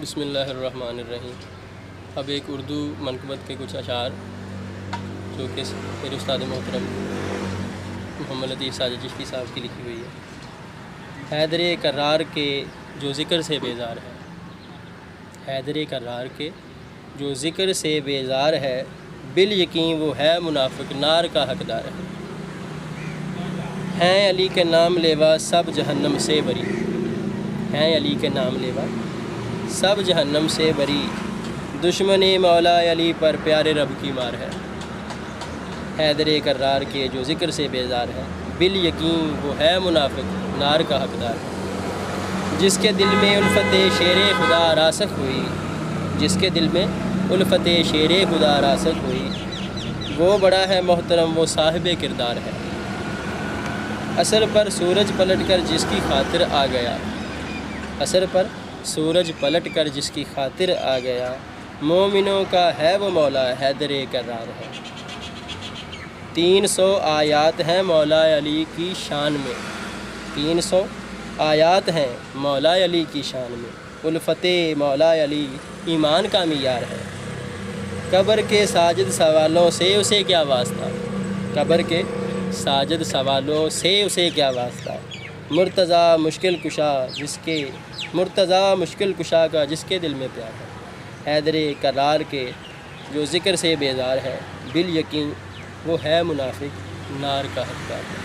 بسم اللہ الرحمن الرحیم۔ اب ایک اردو منقبت کے کچھ اشعار جو کہ میرے استاد محترم محمد لطیف ساجد چشتی صاحب کی لکھی ہوئی ہے۔ حیدر کرار کے جو ذکر سے بیزار ہے، حیدر کرار کے جو ذکر سے بیزار ہے، بالیقین وہ ہے منافق، نار کا حقدار ہے۔ ہیں علی کے نام لیوا سب جہنم سے بری، ہیں علی کے نام لیوا سب جہنم سے بری، دشمن مولا علی پر پیارے رب کی مار ہے۔ حیدر کرار کے جو ذکر سے بیزار ہے، بالیقین وہ ہے منافق، نار کا حقدار ہے۔ جس کے دل میں الفت شیر خدا راسخ ہوئی، جس کے دل میں الفت شیر خدا راسخ ہوئی، وہ بڑا ہے محترم، وہ صاحب کردار ہے۔ اثر پر سورج پلٹ کر جس کی خاطر آ گیا، اثر پر سورج پلٹ کر جس کی خاطر آ گیا، مومنوں کا ہے وہ مولا، حیدر کرار ہے۔ 300 آیات ہیں مولا علی کی شان میں، 300 آیات ہیں مولا علی کی شان میں، الفت مولا علی ایمان کا معیار ہے۔ قبر کے ساجد سوالوں سے اسے کیا واسطہ، قبر کے ساجد سوالوں سے اسے کیا واسطہ، مرتضیٰ مشکل کشا جس کے، مرتضیٰ مشکل کشا کا جس کے دل میں پیار ہے۔ حیدر کرار کے جو ذکر سے بیزار ہے، بالیقین وہ ہے منافق، نار کا حقدار ہے۔